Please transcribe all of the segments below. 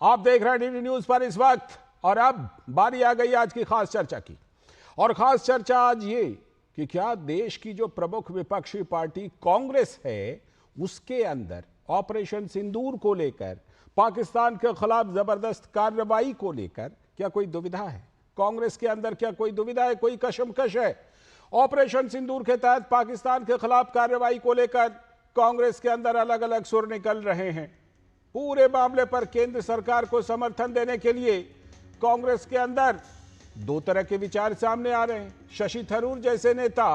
आप देख रहे हैं डीडी न्यूज पर इस वक्त, और अब बारी आ गई आज की खास चर्चा की। और खास चर्चा आज ये कि क्या देश की जो प्रमुख विपक्षी पार्टी कांग्रेस है, उसके अंदर ऑपरेशन सिंदूर को लेकर, पाकिस्तान के खिलाफ जबरदस्त कार्रवाई को लेकर क्या कोई दुविधा है? कांग्रेस के अंदर क्या कोई दुविधा है, कोई कशमकश है? ऑपरेशन सिंदूर के तहत पाकिस्तान के खिलाफ कार्रवाई को लेकर कांग्रेस के अंदर अलग अलग सुर निकल रहे हैं। पूरे मामले पर केंद्र सरकार को समर्थन देने के लिए कांग्रेस के अंदर दो तरह के विचार सामने आ रहे हैं। शशि थरूर जैसे नेता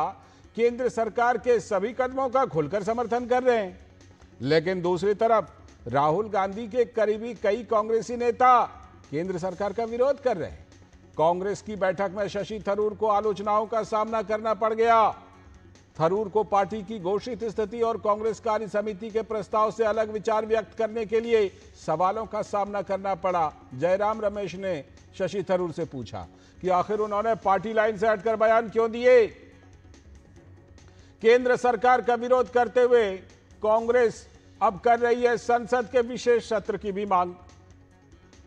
केंद्र सरकार के सभी कदमों का खुलकर समर्थन कर रहे हैं, लेकिन दूसरी तरफ राहुल गांधी के करीबी कई कांग्रेसी नेता केंद्र सरकार का विरोध कर रहे हैं। कांग्रेस की बैठक में शशि थरूर को आलोचनाओं का सामना करना पड़ गया। थरूर को पार्टी की घोषित स्थिति और कांग्रेस कार्य समिति के प्रस्ताव से अलग विचार व्यक्त करने के लिए सवालों का सामना करना पड़ा। जयराम रमेश ने शशि थरूर से पूछा कि आखिर उन्होंने पार्टी लाइन से हटकर बयान क्यों दिए। केंद्र सरकार का विरोध करते हुए कांग्रेस अब कर रही है संसद के विशेष सत्र की भी मांग।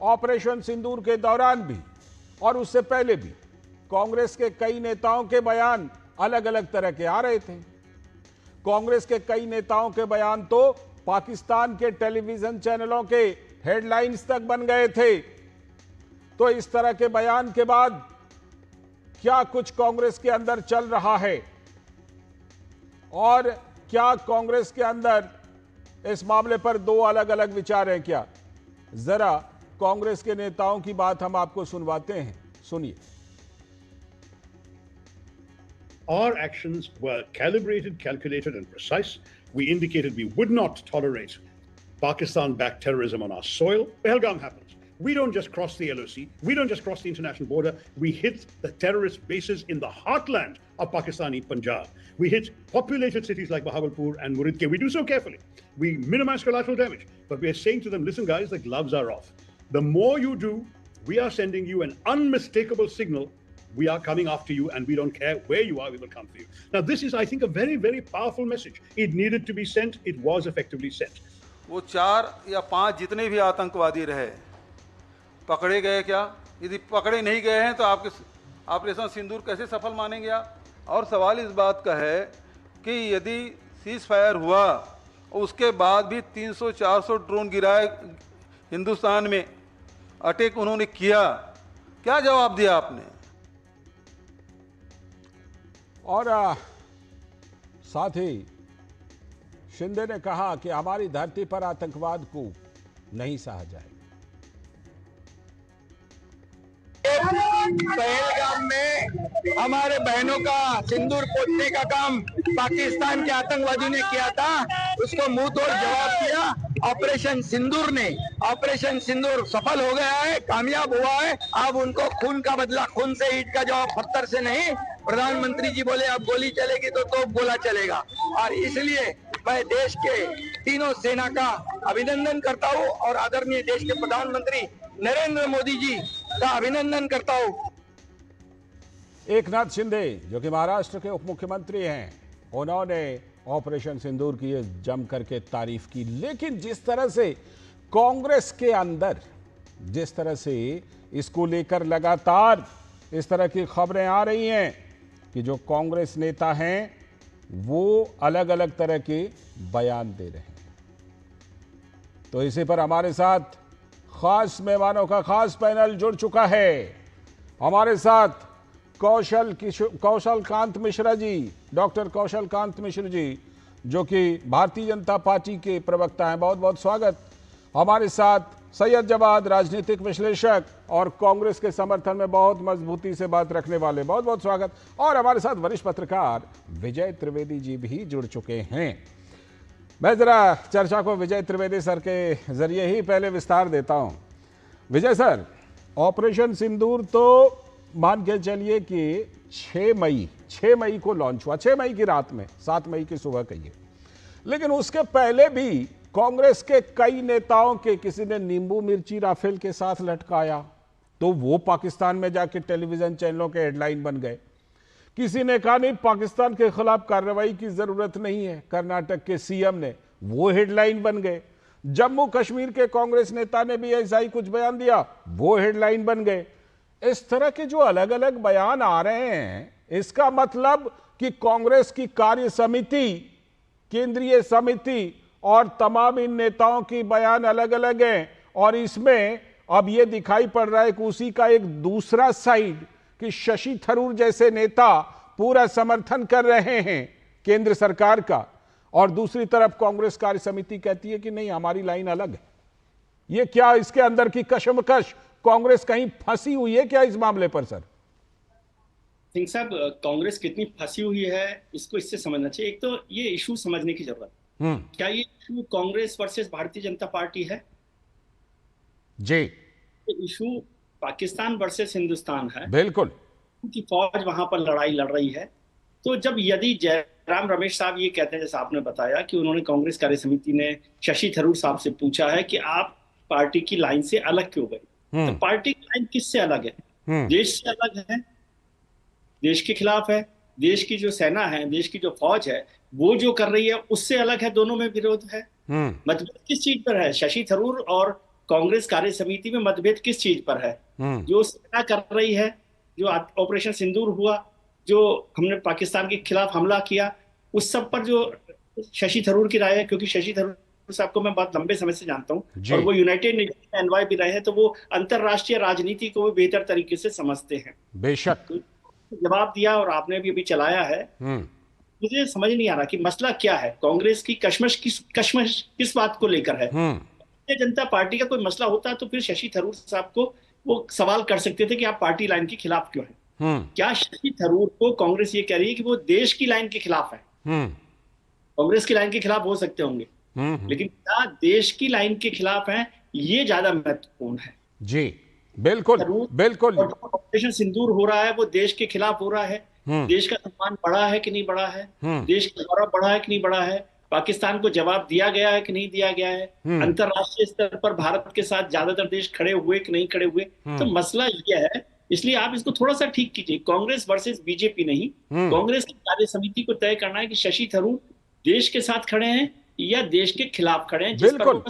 ऑपरेशन सिंदूर के दौरान भी और उससे पहले भी कांग्रेस के कई नेताओं के बयान अलग अलग तरह के आ रहे थे। कांग्रेस के कई नेताओं के बयान तो पाकिस्तान के टेलीविजन चैनलों के हेडलाइंस तक बन गए थे। तो इस तरह के बयान के बाद क्या कुछ कांग्रेस के अंदर चल रहा है, और क्या कांग्रेस के अंदर इस मामले पर दो अलग अलग विचार हैं क्या? जरा कांग्रेस के नेताओं की बात हम आपको सुनवाते हैं, सुनिए। Our actions were calibrated, calculated, and precise. We indicated we would not tolerate Pakistan-backed terrorism on our soil. Pahalgam happens. We don't just cross the LOC. We don't just cross the international border. We hit the terrorist bases in the heartland of Pakistani Punjab. We hit populated cities like Bahawalpur and Muridke. We do so carefully. We minimize collateral damage. But we are saying to them, listen guys, the gloves are off. The more you do, we are sending you an unmistakable signal. We are coming after you, and we don't care where you are, we will come for you. Now, this is, I think, a very, very powerful message. It needed to be sent. It was effectively sent. वो 4 या 5 जितने भी आतंकवादी रहे पकड़े गए क्या? यदि पकड़े नहीं गए हैं तो आपके ऑपरेशन सिंदूर कैसे सफल मानेंगे आप? और सवाल इस बात का है कि यदि सीज फायर हुआ उसके बाद भी 300-400 ड्रोन गिराए हिंदुस्तान में, अटैक उन्होंने किया, क्या जवाब दिया आपने? और साथ ही शिंदे ने कहा कि हमारी धरती पर आतंकवाद को नहीं सहा जाएगा। पहलगाम में हमारे बहनों का सिंदूर पोतने का काम पाकिस्तान के आतंकवादियों ने किया था, उसको मुंह तोड़ जवाब दिया ऑपरेशन सिंदूर ने। ऑपरेशन सिंदूर सफल हो गया है, कामयाब हुआ है। अब उनको खून का बदला खून से, ईंट का जवाब पत्थर से नहीं। प्रधानमंत्री जी बोले अब गोली चलेगी तो तोप गोला चलेगा, और इसलिए मैं देश के तीनों सेना का अभिनंदन करता हूं और आदरणीय देश के प्रधानमंत्री नरेंद्र मोदी जी का अभिनंदन करता हूं। एकनाथ शिंदे जो कि महाराष्ट्र के उप मुख्यमंत्री हैं, उन्होंने ऑपरेशन सिंदूर की जम करके तारीफ की। लेकिन जिस तरह से कांग्रेस के अंदर जिस तरह से इसको लेकर लगातार इस तरह की खबरें आ रही हैं कि जो कांग्रेस नेता हैं वो अलग अलग तरह के बयान दे रहे हैं, तो इसी पर हमारे साथ खास मेहमानों का खास पैनल जुड़ चुका है। हमारे साथ कौशल कांत मिश्रा जी, डॉक्टर कौशल कांत मिश्रा जी, जो कि भारतीय जनता पार्टी के प्रवक्ता हैं, बहुत बहुत स्वागत। हमारे साथ सैयद जवाद, राजनीतिक विश्लेषक और कांग्रेस के समर्थन में बहुत मजबूती से बात रखने वाले, बहुत बहुत स्वागत। और हमारे साथ वरिष्ठ पत्रकार विजय त्रिवेदी जी भी जुड़ चुके हैं। मैं जरा चर्चा को विजय त्रिवेदी सर के जरिए ही पहले विस्तार देता हूं। विजय सर, ऑपरेशन सिंदूर तो मान के चलिए कि 6 मई को लॉन्च हुआ, 6 मई की रात में, 7 मई की सुबह कहिए। लेकिन उसके पहले भी कांग्रेस के कई नेताओं के किसी ने नींबू मिर्ची राफेल के साथ लटकाया तो वो पाकिस्तान में जाके टेलीविजन चैनलों के हेडलाइन बन गए। किसी ने कहा नहीं पाकिस्तान के खिलाफ कार्रवाई की जरूरत नहीं है, कर्नाटक के सीएम ने, वो हेडलाइन बन गए। जम्मू कश्मीर के कांग्रेस नेता ने भी ऐसा ही कुछ बयान दिया, वो हेडलाइन बन गए। इस तरह के जो अलग अलग बयान आ रहे हैं, इसका मतलब कि कांग्रेस की कार्य समिति, केंद्रीय समिति और तमाम इन नेताओं की बयान अलग अलग हैं, और इसमें अब यह दिखाई पड़ रहा है कि उसी का एक दूसरा साइड कि शशि थरूर जैसे नेता पूरा समर्थन कर रहे हैं केंद्र सरकार का, और दूसरी तरफ कांग्रेस कार्य समिति कहती है कि नहीं, हमारी लाइन अलग है। ये क्या इसके अंदर की कशमकश, कांग्रेस कहीं फंसी हुई है क्या इस मामले पर सर? सिंह साहब, कांग्रेस कितनी फंसी हुई है इसको इससे समझना चाहिए। एक तो ये इशू समझने की जरूरत है, क्या ये issue Congress versus Bharatiya Janata party है? जी, ये इशू पाकिस्तान वर्सेस हिंदुस्तान है। बिल्कुल। उनकी फौज वहां पर लड़ाई लड़ रही है। तो जब यदि जयराम रमेश साहब ये कहते हैं, जैसे आपने बताया कि उन्होंने कांग्रेस कार्य समिति ने शशि थरूर साहब से पूछा है कि आप पार्टी की लाइन से अलग क्यों गए, तो पार्टी की लाइन किससे अलग है? देश से अलग है, देश के खिलाफ है। देश की जो सेना है, देश की जो फौज है, वो जो कर रही है उससे अलग है। दोनों में विरोध है। मतभेद किस चीज पर है? शशि थरूर और कांग्रेस कार्य समिति में मतभेद किस चीज पर है? जो सेना कर रही है, जो ऑपरेशन सिंदूर हुआ, जो हमने पाकिस्तान के खिलाफ हमला किया, उस सब पर जो शशि थरूर की राय है, क्योंकि शशि थरूर साहब को मैं बहुत लंबे समय से जानता हूँ और वो यूनाइटेड नेशन में एनवॉय भी रहे हैं, तो वो अंतरराष्ट्रीय राजनीति को भी बेहतर तरीके से समझते हैं। बेशक। तो जवाब दिया और आपने भी अभी चलाया है। मुझे समझ नहीं आ रहा कि मसला क्या है, कांग्रेस की कश्मश किस बात को लेकर है। भारतीय जनता पार्टी का कोई मसला होता तो फिर शशि थरूर साहब को वो सवाल कर सकते थे कि आप पार्टी लाइन के खिलाफ क्यों हैं। क्या शशि थरूर को कांग्रेस ये कह रही है कि वो देश की लाइन के खिलाफ है? कांग्रेस की लाइन के खिलाफ हो सकते होंगे, लेकिन क्या देश की लाइन के खिलाफ है, ये ज्यादा महत्वपूर्ण है। जी बिल्कुल बिल्कुल। ऑपरेशन सिंदूर हो रहा है, वो देश के खिलाफ हो रहा है। देश का सम्मान बढ़ा है कि नहीं बढ़ा है? देश का गौरव बढ़ा है कि नहीं बढ़ा है? पाकिस्तान को जवाब दिया गया है कि नहीं दिया गया है? अंतरराष्ट्रीय स्तर पर भारत के साथ ज्यादातर देश खड़े हुए कि नहीं खड़े हुए? तो मसला ये है, इसलिए आप इसको थोड़ा सा ठीक कीजिए। कांग्रेस वर्सेस बीजेपी नहीं, कांग्रेस की कार्य समिति को तय करना है कि शशि थरूर देश के साथ खड़े हैं या देश के खिलाफ खड़े हैं। बिल्कुल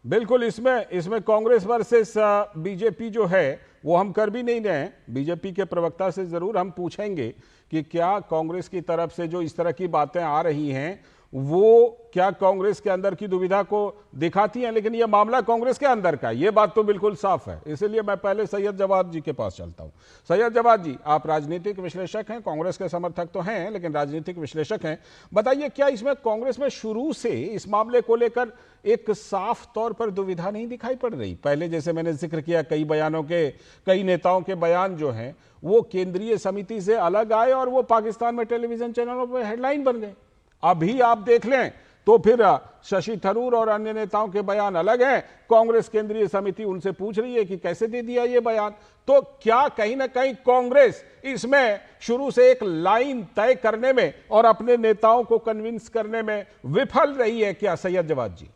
बिल्कुल। इसमें कांग्रेस वर्सेस बीजेपी जो है वो हम कर भी नहीं रहे हैं। बीजेपी के प्रवक्ता से जरूर हम पूछेंगे कि क्या कांग्रेस की तरफ से जो इस तरह की बातें आ रही हैं वो क्या कांग्रेस के अंदर की दुविधा को दिखाती हैं, लेकिन यह मामला कांग्रेस के अंदर का है, ये बात तो बिल्कुल साफ है। इसलिए मैं पहले सैयद जवाद जी के पास चलता हूं। सैयद जवाद जी, आप राजनीतिक विश्लेषक हैं, कांग्रेस के समर्थक तो हैं लेकिन राजनीतिक विश्लेषक हैं। बताइए, क्या इसमें कांग्रेस में शुरू से इस मामले को लेकर एक साफ तौर पर दुविधा नहीं दिखाई पड़ रही? पहले जैसे मैंने जिक्र किया, कई बयानों के, कई नेताओं के बयान जो हैं वो केंद्रीय समिति से अलग आए और वो पाकिस्तान में टेलीविजन चैनलों पर हेडलाइन बन गए। अभी आप देख लें तो फिर शशि थरूर और अन्य नेताओं के बयान अलग हैं। कांग्रेस केंद्रीय समिति उनसे पूछ रही है कि कैसे दे दिया ये बयान। तो क्या कहीं ना कहीं कांग्रेस इसमें शुरू से एक लाइन तय करने में और अपने नेताओं को कन्विंस करने में विफल रही है क्या? सैयद जवाद जी।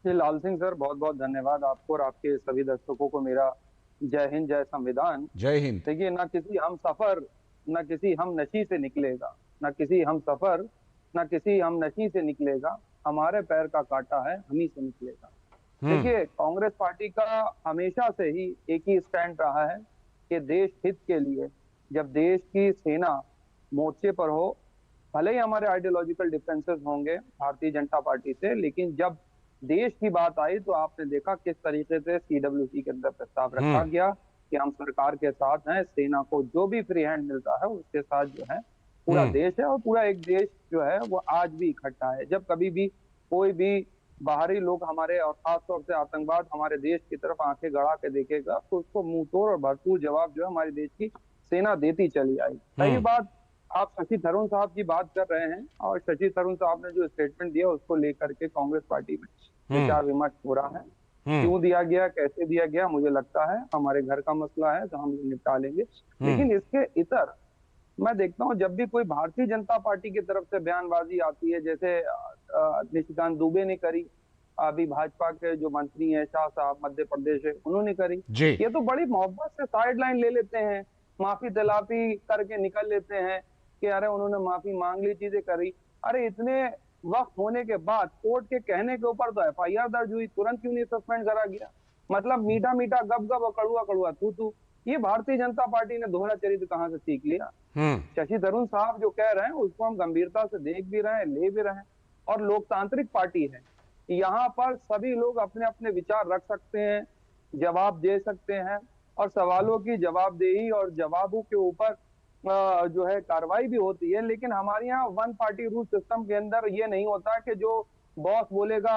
लाल सिंह सर, बहुत बहुत धन्यवाद आपको और आपके सभी दर्शकों को मेरा जय हिंद, जय संविधान। जय हिंद। देखिए, ना किसी हम सफर ना किसी हम नशी से निकलेगा, ना किसी हम सफर ना किसी हम नशी से निकलेगा, हमारे पैर का कांटा है हम ही से निकलेगा। देखिए, कांग्रेस पार्टी का हमेशा से ही एक ही स्टैंड रहा है कि देश हित के लिए जब देश की सेना मोर्चे पर हो, भले ही हमारे आइडियोलॉजिकल डिफरेंसेस होंगे भारतीय जनता पार्टी से, लेकिन जब देश की बात आई तो आपने देखा किस तरीके से CWC के अंदर प्रस्ताव रखा गया कि हम सरकार के साथ हैं, सेना को जो भी फ्री हैंड मिलता है उसके साथ जो है पूरा देश है, और पूरा एक देश जो है वो आज भी इकट्ठा है। जब कभी भी कोई भी बाहरी लोग हमारे और खासतौर से आतंकवाद हमारे देश की तरफ आंखें गड़ा के देखेगा तो उसको मुंह तोड़ और भरपूर जवाब जो है हमारे देश की सेना देती चली आई। सही बात, आप शशि थरूर साहब की बात कर रहे हैं और शशि थरूर साहब ने जो स्टेटमेंट दिया उसको लेकर के कांग्रेस पार्टी में विचार विमर्श हो रहा है। क्यों दिया गया, कैसे दिया गया, मुझे लगता है हमारे घर का मसला है तो हम निपटा लेंगे। लेकिन इसके इतर मैं देखता हूं जब भी कोई भारतीय जनता पार्टी की तरफ से बयानबाजी आती है, जैसे निशिकांत दुबे ने करी, अभी भाजपा के जो मंत्री हैं शाह साहब मध्य प्रदेश है उन्होंने करी, ये तो बड़ी मोहब्बत से साइड लाइन ले लेते हैं, माफी तलाफी करके निकल लेते हैं कि अरे उन्होंने माफी मांग ली, चीजें करी। अरे इतने वक्त होने के बाद कोर्ट के कहने के ऊपर तो एफआईआर दर्ज हुई, तुरंत क्यों नहीं सस्पेंड करा गया? मतलब मीठा मीठा गप गप और कड़ुआ कड़ुआ तू तू। ये भारतीय जनता पार्टी ने दोहरा चरित्र कहां से सीख लिया? शशि थरूर साहब जो कह रहे हैं उसको हम गंभीरता से देख भी रहे हैं, ले भी रहे हैं, और लोकतांत्रिक पार्टी है, यहाँ पर सभी लोग अपने अपने विचार रख सकते हैं, जवाब दे सकते हैं, और सवालों की जवाबदेही और जवाबों के ऊपर जो है कार्रवाई भी होती है। लेकिन हमारे यहाँ वन पार्टी रूल सिस्टम के अंदर ये नहीं होता कि जो बॉस बोलेगा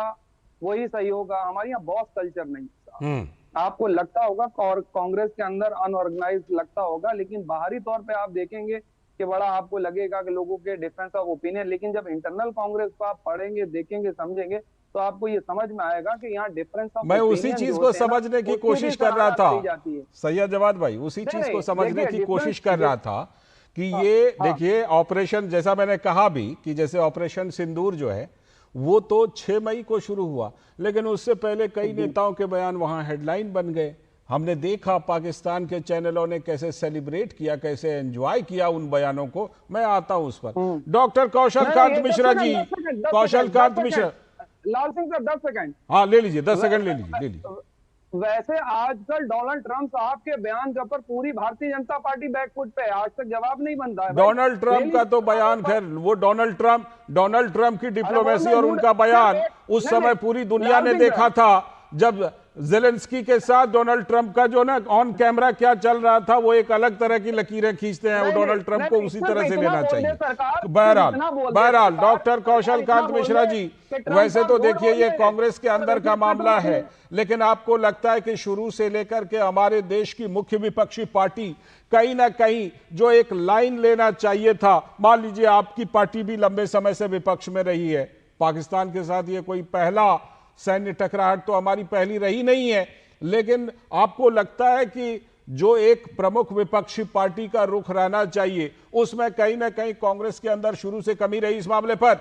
वही सही होगा। हमारे यहाँ बॉस कल्चर नहीं है। आपको लगता होगा और कांग्रेस के अंदर अनऑर्गेनाइज लगता होगा, लेकिन बाहरी तौर पे आप देखेंगे कि बड़ा आपको लगेगा कि लोगों के डिफरेंस ऑफ ओपिनियन, लेकिन जब इंटरनल कांग्रेस को आप पढ़ेंगे, देखेंगे, समझेंगे, तो आपको ये समझ में आएगा कि यहाँ डिफरेंस ऑफ मैं उसी चीज को समझने की कोशिश कर रहा था सैयद जवाद भाई, उसी चीज को समझने की कोशिश कर रहा था कि ये देखिए ऑपरेशन, जैसा मैंने कहा भी कि जैसे ऑपरेशन सिंदूर जो है वो तो 6 मई को शुरू हुआ, लेकिन उससे पहले कई नेताओं के बयान वहां हेडलाइन बन गए। हमने देखा पाकिस्तान के चैनलों ने कैसे सेलिब्रेट किया, कैसे एंजॉय किया उन बयानों को। मैं आता हूं उस पर। डॉक्टर कौशल कांत मिश्रा जी, कौशल कांत मिश्रा, लाल सिंह सर 10 सेकंड, हाँ ले लीजिए, 10 सेकंड ले लीजिए। वैसे आजकल डोनाल्ड ट्रंप साहब के बयान के ऊपर पूरी भारतीय जनता पार्टी बैकफुट पे है, आज तक जवाब नहीं बन रहा है। डोनाल्ड ट्रंप का तो बयान, खैर वो डोनाल्ड ट्रंप की डिप्लोमेसी और उनका बयान उस समय पूरी दुनिया ने देखा था, जब जेलेंस्की के साथ डोनाल्ड ट्रंप का जो ना ऑन कैमरा क्या चल रहा था, वो एक अलग तरह की लकीरें खींचते हैं, वो डोनाल्ड ट्रंप को उसी तरह से लेना चाहिए। बहरहाल डॉक्टर कौशल कांत मिश्रा जी, वैसे तो देखिए ये कांग्रेस के अंदर का मामला है, लेकिन आपको लगता है कि शुरू से लेकर के हमारे देश की मुख्य विपक्षी पार्टी कहीं ना कहीं जो एक लाइन लेना चाहिए था, मान लीजिए आपकी पार्टी भी लंबे समय से विपक्ष में रही है, पाकिस्तान के साथ ये कोई पहला सैन्य टकराहट तो हमारी पहली रही नहीं है, लेकिन आपको लगता है कि जो एक प्रमुख विपक्षी पार्टी का रुख रहना चाहिए उसमें कहीं ना कहीं कांग्रेस के अंदर शुरू से कमी रही इस मामले पर?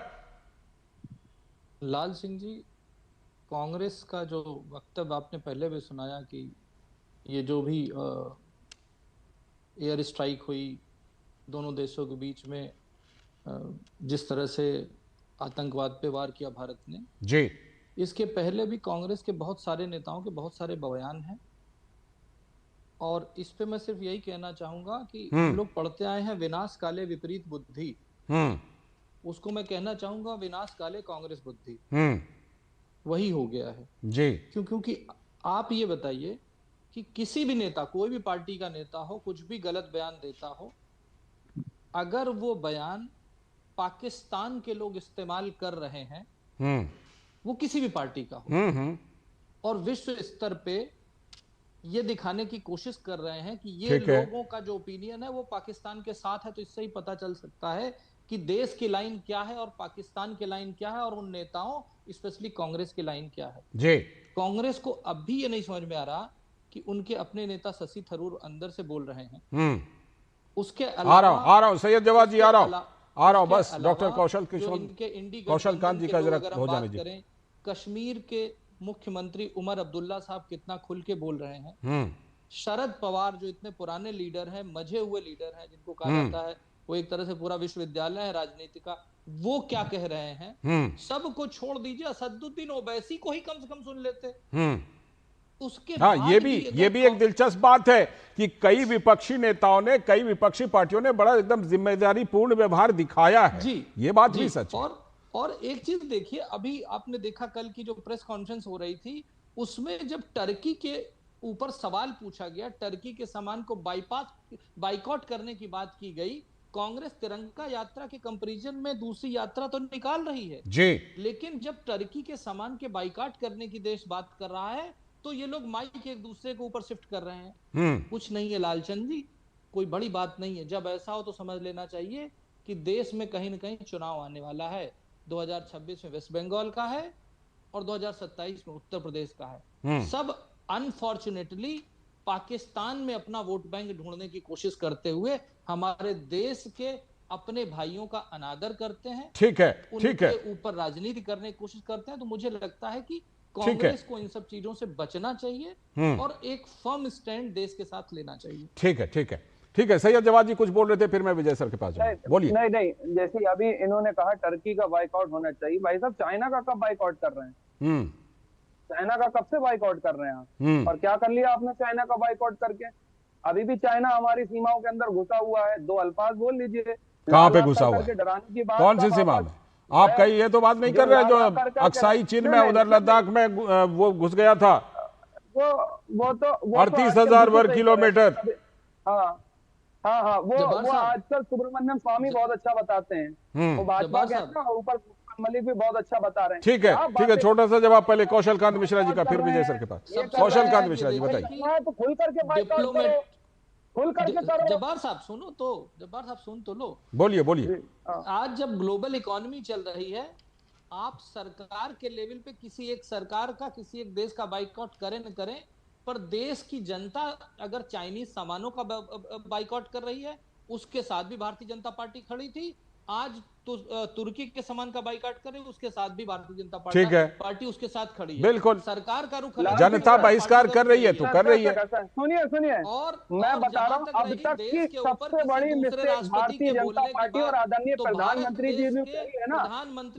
लाल सिंह जी, कांग्रेस का जो वक्तव्य आपने पहले भी सुनाया कि ये जो भी एयर स्ट्राइक हुई दोनों देशों के बीच में, जिस तरह से आतंकवाद पे वार किया भारत ने जी, इसके पहले भी कांग्रेस के बहुत सारे नेताओं के बहुत सारे बयान हैं, और इस पे मैं सिर्फ यही कहना चाहूंगा कि हम लोग पढ़ते आए हैं विनाश काले विपरीत बुद्धि, उसको मैं कहना चाहूंगा विनाश काले कांग्रेस बुद्धि, वही हो गया है जी। क्योंकि आप ये बताइए कि किसी भी नेता, कोई भी पार्टी का नेता हो, कुछ भी गलत बयान देता हो, अगर वो बयान पाकिस्तान के लोग इस्तेमाल कर रहे हैं, वो किसी भी पार्टी का हो, और विश्व स्तर पे ये दिखाने की कोशिश कर रहे हैं कि ये लोगों का जो ओपिनियन है वो पाकिस्तान के साथ है, तो इससे ही पता चल सकता है कि देश की लाइन क्या है और पाकिस्तान की लाइन क्या है, और उन नेताओं स्पेशली कांग्रेस की लाइन क्या है जी। कांग्रेस को अब भी ये नहीं समझ में आ रहा कि उनके अपने नेता शशि थरूर अंदर से बोल रहे हैं। उसके अलावा आ रहा हूं सैयद जवाद जी, आ रहा हूं बस। डॉक्टर कौशल कांत जी का जरा हो जाने दीजिए। कश्मीर के मुख्यमंत्री उमर अब्दुल्ला साहब कितना खुल के बोल रहे हैं। शरद पवार जो इतने पुराने लीडर हैं, मजे हुए लीडर हैं, जिनको कहा जाता है वो एक तरह से पूरा विश्वविद्यालय है राजनीति का, वो क्या कह रहे हैं? सबको छोड़ दीजिए, असदुद्दीन ओवैसी को ही कम से कम सुन लेते। उसके हाँ, ये भी एक दिलचस्प बात है कि कई विपक्षी नेताओं ने, कई विपक्षी पार्टियों ने बड़ा एकदम जिम्मेदारी पूर्ण व्यवहार दिखाया है जी, ये बात भी सच है। और एक चीज देखिए, अभी आपने देखा कल की जो प्रेस कॉन्फ्रेंस हो रही थी, उसमें जब टर्की के ऊपर सवाल पूछा गया, टर्की के सामान को बाइकआउट करने की बात की गई, कांग्रेस तिरंगा यात्रा के कंपैरिजन में दूसरी यात्रा तो निकाल रही है जी, लेकिन जब टर्की के सामान के बाइकआउट करने की देश बात कर रहा है तो ये लोग माइक एक दूसरे के ऊपर शिफ्ट कर रहे हैं। कुछ नहीं है लालचंद जी, कोई बड़ी बात नहीं है। जब ऐसा हो तो समझ लेना चाहिए कि देश में कहीं ना कहीं चुनाव आने वाला है। 2026 में वेस्ट बंगाल का है और 2027 में उत्तर प्रदेश का है। सब अनफॉर्चुनेटली पाकिस्तान में अपना वोट बैंक ढूंढने की कोशिश करते हुए हमारे देश के अपने भाइयों का अनादर करते हैं। ठीक है, उनके ऊपर राजनीति करने की कोशिश करते हैं। तो मुझे लगता है कि कांग्रेस को इन सब चीजों से बचना चाहिए और एक फर्म स्टैंड देश के साथ लेना चाहिए। ठीक है, ठीक है, सैयद जवाद जी कुछ बोल रहे थे, फिर मैं विजय सर के पास जाऊंगा। बोलिए। नहीं नहीं, जैसे अभी इन्होंने कहा टर्की का बाइकआउट होना चाहिए, भाई साहब चाइना का कब बाइकआउट कर रहे हैं? चाइना का कब से बाइकआउट कर रहे हैं आप? और क्या कर लिया आपने चाइना का बाइकआउट करके? अभी भी चाइना हमारी सीमाओं के अंदर घुसा हुआ है। 2 अल्फाज बोल लीजिए। कहां पे घुसा हुआ है? डराने की बात, कौन सी सीमा में? आप कहीं ये तो बात नहीं कर रहे हैं जो अक्साई चीन में, उधर लद्दाख में वो घुस गया था? वो तो 38,000 वर्ग किलोमीटर। हाँ हाँ हाँ, वो आजकल सुब्रमण्यम स्वामी बहुत अच्छा बताते हैं, वो भाजपा के हैं और ऊपर मलिक भी बहुत अच्छा बता रहे हैं। ठीक है, छोटा सा जवाब पहले कौशल कांत मिश्रा जी का, फिर विजय सर के पास। कौशल कांत मिश्रा जी बताइए। तो खुल करके बाइकआउट करो, खुल करके करो। जब्बार साहब सुनो तो, जब्बार साहब सुन तो लो। बोलिए। आज जब ग्लोबल इकोनॉमी चल रही है, आप सरकार के लेवल पे किसी एक सरकार का, किसी एक देश का बाइकआउट करें न करें, पर देश की जनता अगर चाइनीज सामानों का बाइकआउट कर रही है, उसके साथ भी भारतीय जनता पार्टी खड़ी थी। आज तो तुर्की के सामान का बाइकआउट कर रही है, उसके साथ भी भारतीय जनता पार्टी उसके साथ खड़ी है। बिल्कुल, सरकार का रुख जनता बहिष्कार कर रही है तो कर रही है। सुनिए, और मैं बता रहा हूँ, अब तक की सबसे बड़ी मिस्टेक भारतीय जनता पार्टी और आदरणीय प्रधानमंत्री जी ने कही है ना,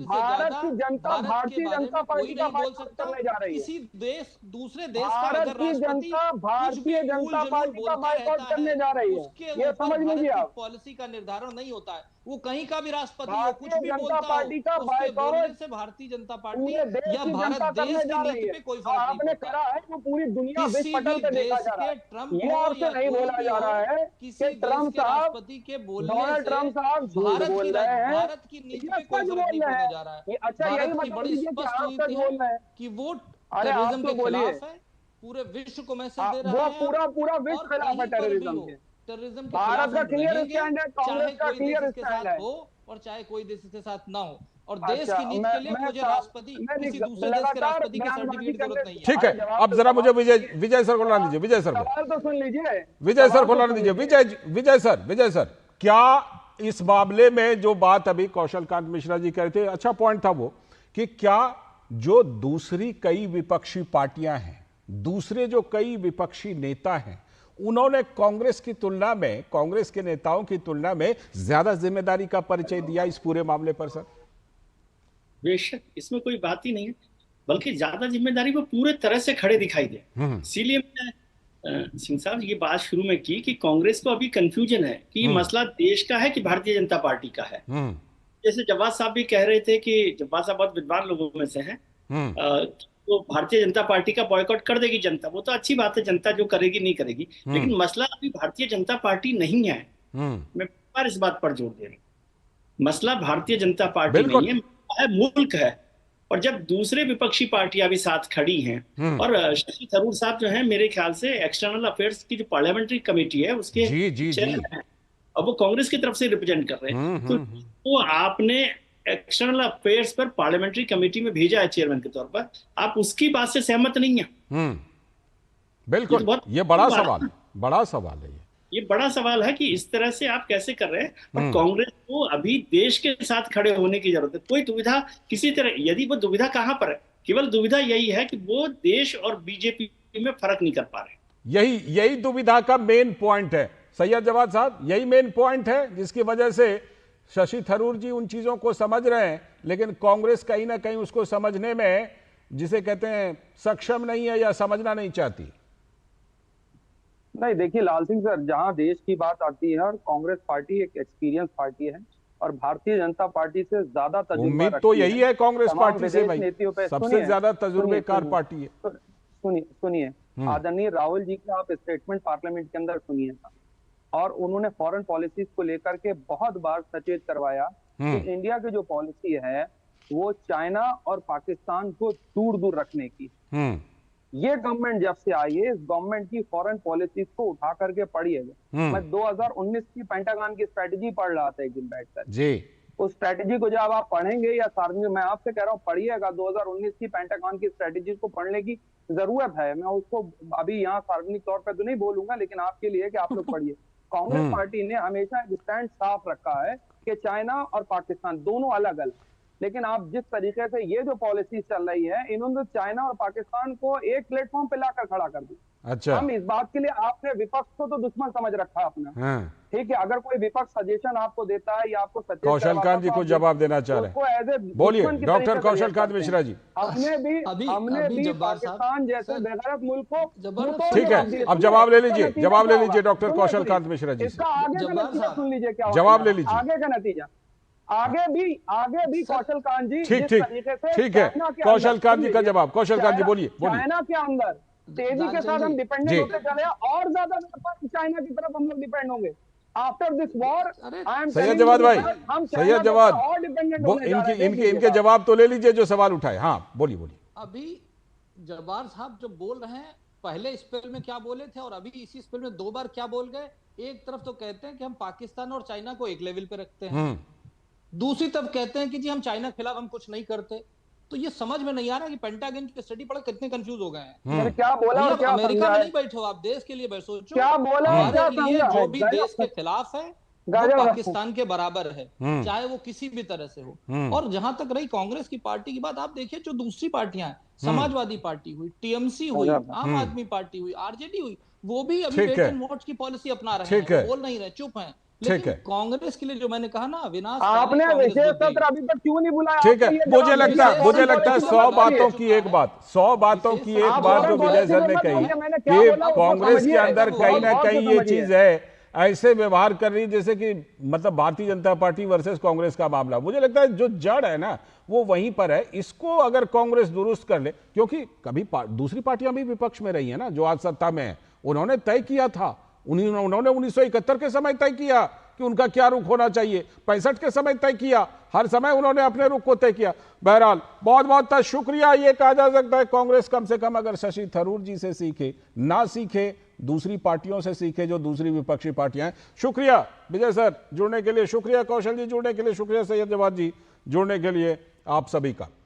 भारत की जनता भारतीय जनता पार्टी का बाइकआउट करने जा रही है। किसी देश, दूसरे देश का भारत की जनता भारतीय जनता पार्टी का बाइकआउट करने जा रही है, ये समझ लीजिए आप। पॉलिसी का निर्धारण नहीं होता है, वो कहीं का भी राष्ट्रपति हो, कुछ भारतीय भी जनता बोलता पार्टी का हो, उसके बोलने बाइकआउट से भारतीय जनता पार्टी पूरे देश या की भारत जनता देश करने की जा रही नीति पे है। कोई और फर्क नहीं आपने पड़ता। कहा है वो पूरी दुनिया किसी विश्व पटल भी पे देखा देश जा रहा के है। ट्रम्प ये हो आपसे या नहीं कोई बोला भी जा हो, रहा है किसी कि देश ट्रम्प के साहब, राष्ट्रपति के बोलने डोनाल्ड से ट्रम्प साहब झूठ भारत बोल की रहे हैं, भारत की नीति पे कोई फर्क नहीं पड़ने जा रहा है। अच्छा यही भारत की बता बड़ी दीजिए कि स्पष्ट आप सच नीति बोल रहे है हैं। कि वो अरे आप टेररिज्म तो के बोलिए, खिलाफ है, पूरे विश्व को मैसेज दे रहा वो है। पूरा विश्व खिलाफ है टेररिज्म के। टेररिज्म के भारत खिलाफ का हम क्लियर रहेंगे, स्टैंड है, कांग्रेस का चाहे कोई क्लियर देश इसके स्टैंड साथ है। हो और चाहे कोई देश इसके साथ ना हो। और देश अच्छा, की नीति के लिए मुझे राष्ट्रपति, किसी दूसरे देश के राष्ट्रपति के सर्टिफिकेट की जरूरत नहीं है। ठीक है, अब जरा मुझे विजय सर को लाने दीजिए। विजय सर सवाल तो सुन लीजिए, विजय सर को लाने दीजिए। विजय सर, क्या इस मामले में जो बात अभी कौशल कांत मिश्रा जी कह रहे थे, अच्छा पॉइंट था वो, कि क्या जो दूसरी कई विपक्षी पार्टियां हैं, दूसरे जो कई विपक्षी नेता हैं, उन्होंने कांग्रेस की तुलना में, कांग्रेस के नेताओं की तुलना में ज्यादा जिम्मेदारी का परिचय दिया इस पूरे मामले पर? सर बेशक, इसमें कोई बात ही नहीं है, बल्कि ज्यादा जिम्मेदारी वो पूरे तरह से खड़े दिखाई दे। इसीलिए मैंने सिंह साहब ये बात शुरू में की कि कांग्रेस को अभी कंफ्यूजन है कि ये मसला देश का है कि भारतीय जनता पार्टी का है। जैसे जवाद साहब भी कह रहे थे कि जवाद साहब बहुत विद्वान लोगों में से हैं, तो भारतीय जनता पार्टी का बॉयकॉट कर देगी जनता, वो तो अच्छी बात है, जनता जो करेगी नहीं करेगी, लेकिन मसला अभी भारतीय जनता पार्टी नहीं है। मैं बार इस बात पर जोर दे रहा हूँ, मसला भारतीय जनता पार्टी नहीं है, मुल्क है। और जब दूसरे विपक्षी पार्टियां भी साथ खड़ी हैं, और शशि थरूर साहब जो हैं मेरे ख्याल से एक्सटर्नल अफेयर्स की जो पार्लियामेंट्री कमेटी है उसके चेयरमैन हैं, और वो कांग्रेस की तरफ से रिप्रेजेंट कर रहे हैं। तो वो आपने एक्सटर्नल अफेयर्स पर पार्लियामेंट्री कमेटी में भेजा है चेयरमैन के तौर पर, आप उसकी बात से सहमत नहीं है। बिल्कुल, ये बड़ा सवाल है। ये बड़ा सवाल है कि इस तरह से आप कैसे कर रहे हैं। और कांग्रेस को अभी देश के साथ खड़े होने की जरूरत है। कोई दुविधा किसी तरह, यदि वो दुविधा कहां पर है, केवल दुविधा यही है कि वो देश और बीजेपी में फर्क नहीं कर पा रहे। यही दुविधा का मेन पॉइंट है सैयद जवाद साहब, यही मेन पॉइंट है जिसकी वजह से शशि थरूर जी उन चीजों को समझ रहे हैं, लेकिन कांग्रेस कहीं ना कहीं उसको समझने में, जिसे कहते हैं, सक्षम नहीं है या समझना नहीं चाहती। नहीं, देखिए लाल सिंह सर, जहां देश की बात आती है, और कांग्रेस पार्टी एक एक्सपीरियंस पार्टी है और भारतीय जनता पार्टी से ज्यादा तजुर्बा उम्मीद तो यही है कांग्रेस पार्टी से भाई, सबसे ज्यादा तजुर्बेकार पार्टी है। सुनिए, आदरणीय राहुल जी का आप स्टेटमेंट पार्लियामेंट के अंदर सुनिए था, और उन्होंने फॉरेन पॉलिसीज को लेकर के बहुत बार सचेत करवाया कि इंडिया की जो पॉलिसी है वो चाइना और पाकिस्तान को दूर दूर रखने की। ये गवर्नमेंट जब से आई है, इस गवर्नमेंट की फॉरेन पॉलिसीज को उठा करके पढ़िएगा। मैं 2019 की पेंटागन की स्ट्रेटेजी पढ़ रहा था एक दिन बैठकर जी। उस स्ट्रेटेजी को जब आप पढ़ेंगे या सार्वजनिक, मैं आपसे कह रहा हूँ पढ़िएगा, 2019 की पेंटागन की स्ट्रेटेजी को पढ़ने की जरूरत है। मैं उसको अभी यहाँ सार्वजनिक तौर पर तो नहीं बोलूंगा, लेकिन आपके लिए कि आप लोग पढ़िए। कांग्रेस पार्टी ने हमेशा एक स्टैंड साफ रखा है कि चाइना और पाकिस्तान दोनों अलग अलग, लेकिन आप जिस तरीके से ये जो पॉलिसी चल रही है, इन्होंने चाइना और पाकिस्तान को एक प्लेटफॉर्म पे लाकर खड़ा कर दिया। अच्छा, हम इस बात के लिए आपने विपक्ष को तो दुश्मन समझ रखा अपना। हाँ। ठीक है, अगर कोई विपक्ष सजेशन आपको देता है या आपको कौशल कांत जी कुछ जवाब देना चाह रहे हैं, बोलिए डॉक्टर कौशल कांत मिश्रा जी। हमने भी पाकिस्तान जैसे बेगैरत मुल्क को, ठीक है, अब जवाब ले लीजिए डॉक्टर कौशल कांत मिश्रा जी। इसका आगे का नतीजा सुन लीजिए, क्या जवाब ले लीजिए, आगे का नतीजा। आगे भी कौशल कांत जी ठीक है, कौशल कांत जी का जवाब। कौशल कांत जी बोलिए। चाइना के अंदर तेजी के साथ हम डिपेंडेंट होते चले और ज्यादा चाइना की तरफ हम लोग डिपेंड होंगे। After this war Syed Jawad भाई, सैयद जवाद, इनके जवाब तो ले लीजिए जो सवाल उठाए। हाँ बोलिए। अभी जब्बार साहब जो बोल रहे हैं, पहले स्पेल में क्या बोले थे और अभी इसी स्पेल में 2 बार क्या बोल गए। एक तरफ तो कहते हैं कि हम पाकिस्तान और चाइना को एक लेवल पे रखते हैं, दूसरी तरफ कहते हैं कि जी हम चाइना के खिलाफ हम कुछ नहीं करते। तो ये समझ में नहीं आ रहा कि पेंटागन की स्टडी पढ़ कितने कंफ्यूज हो गए हैं। क्या बोला और क्या अमेरिका में नहीं बैठे हो आप, देश के लिए सोचो। क्या बोला और क्या समझा? जो भी देश के खिलाफ है वो पाकिस्तान के बराबर है, चाहे वो किसी भी तरह से हो। और जहां तक रही कांग्रेस की पार्टी की बात, आप देखिए जो दूसरी पार्टियां हैं, समाजवादी पार्टी हुई, टीएमसी हुई, आम आदमी पार्टी हुई, आरजेडी हुई, वो भी अभी वेट एंड वॉच की पॉलिसी अपना रहे हैं, बोल नहीं रहे, चुप हैं। लेकिन कांग्रेस के लिए जो मैंने कहा ना, विनाश आपने विशेष सत्र अभी तक क्यों नहीं बुलाया? ठीक है, मुझे लगता है 100 बातों की एक बात जो विजय सर ने कही कि कांग्रेस के अंदर कहीं ना कहीं ये चीज है, ऐसे व्यवहार कर रही जैसे कि मतलब भारतीय जनता पार्टी वर्सेस कांग्रेस का मामला। मुझे लगता है जो जड़ है ना वो वहीं पर है। इसको अगर कांग्रेस दुरुस्त कर ले, क्योंककि कभी दूसरी पार्टियां भी विपक्ष में रही है ना जो आज सत्ता में है, उन्होंने तय किया था, उन्होंने 1971 के समय तय किया कि उनका क्या रुख होना चाहिए, 65 के समय तय किया, हर समय उन्होंने अपने रुख को तय किया। बहरहाल बहुत बहुत शुक्रिया। ये कहा जा सकता है कांग्रेस कम से कम अगर शशि थरूर जी से सीखे, ना सीखे दूसरी पार्टियों से सीखे जो दूसरी विपक्षी पार्टियां हैं। शुक्रिया विजय सर जुड़ने के लिए, शुक्रिया कौशल जी जुड़ने के लिए, शुक्रिया सैयद जवाद जी जुड़ने के लिए, आप सभी का।